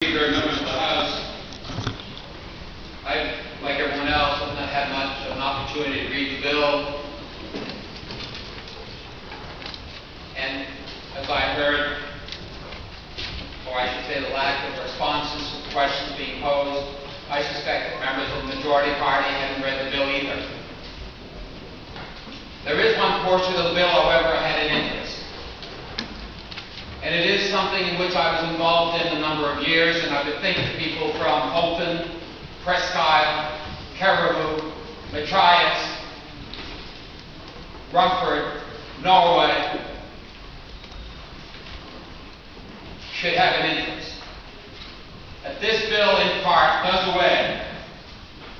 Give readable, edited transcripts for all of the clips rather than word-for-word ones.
Speaker, members of the House, I, like everyone else, have not had much of an opportunity to read the bill. And as I heard, or I should say the lack of responses to the questions being posed, I suspect that members of the majority party haven't read the bill either. There is one portion of the bill, however, I had an interest. And it is something in which I was involved in a number of years, and I would think that people from Holton, Presque Isle, Caribou, Matthias, Rumford, Norway should have an interest. That this bill, in part, does away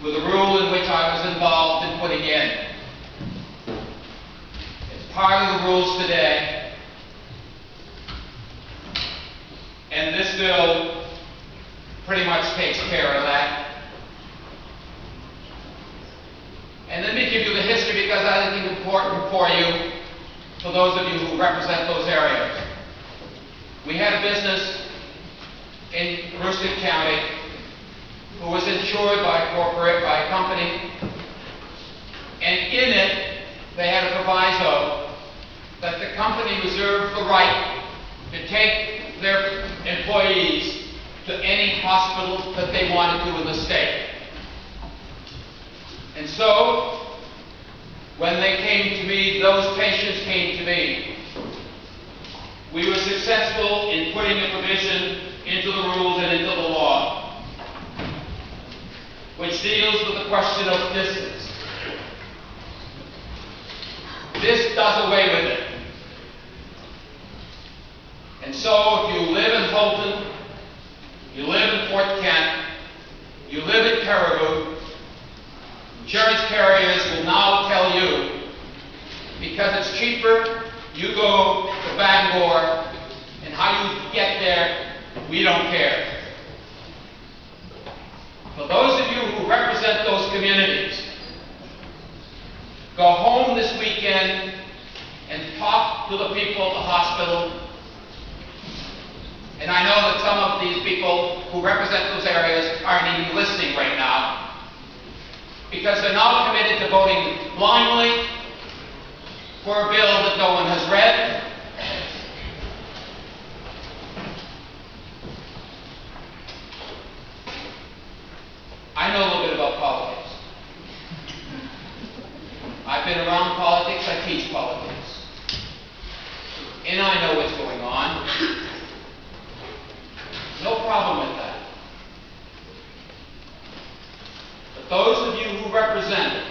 with the rule in which I was involved in putting in. It's part of the rules today. And this bill pretty much takes care of that. And let me give you the history because I think it's important for you, for those of you who represent those areas. We had a business in Aroostook County who was insured by a company, and in it they had a proviso that the company reserved the right to take their employees to any hospital that they wanted to in the state. And so, when they came to me, those patients came to me, we were successful in putting a provision into the rules and into the law, which deals with the question of distance. This does away with it. And so, if you live in Holton, you live in Fort Kent, you live in Caribou, insurance carriers will now tell you, because it's cheaper, you go to Bangor, and how you get there, we don't care. For those of you who represent those communities, go home this weekend and talk to the people at the hospital. And I know that some of these people who represent those areas aren't even listening right now, because they're now committed to voting blindly for a bill that no one has read. I know a little bit about politics. I've been around politics, I teach politics. And I know what's going on. No problem with that. But those of you who represent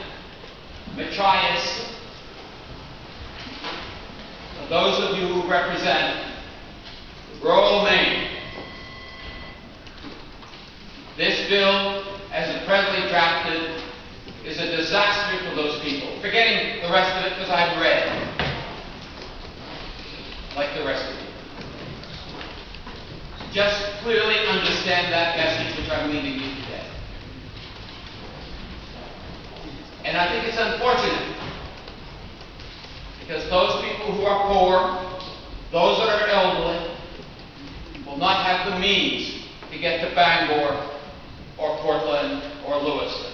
Matthias, and those of you who represent rural Maine, this bill, as it's presently drafted, is a disaster for those people. Forgetting the rest of it because I've read, like the rest of you. Just clearly understand that message which I'm leaving you today. And I think it's unfortunate because those people who are poor, those that are elderly, will not have the means to get to Bangor or Portland or Lewiston.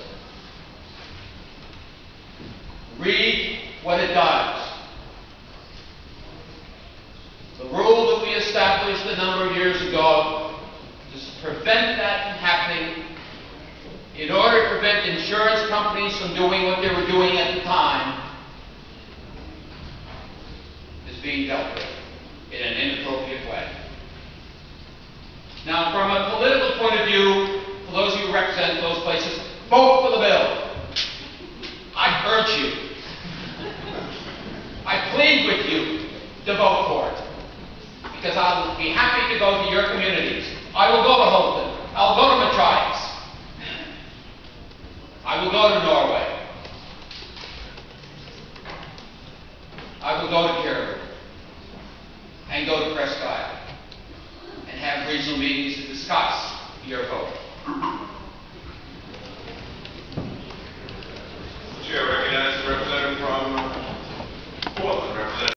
Read what it does. The rule that we established a number of years ago to prevent that from happening, in order to prevent insurance companies from doing what they were doing at the time, is being dealt with in an inappropriate way. Now, from a political point of view, for those of you who represent those places, vote for the bill. I urge you. I plead with you to vote for it. Because I'll be happy to go to your communities. I will go to Holton. I'll go to Matthias. I will go to Norway. I will go to Caribou. And go to Presque Isle. And have regional meetings to discuss your vote.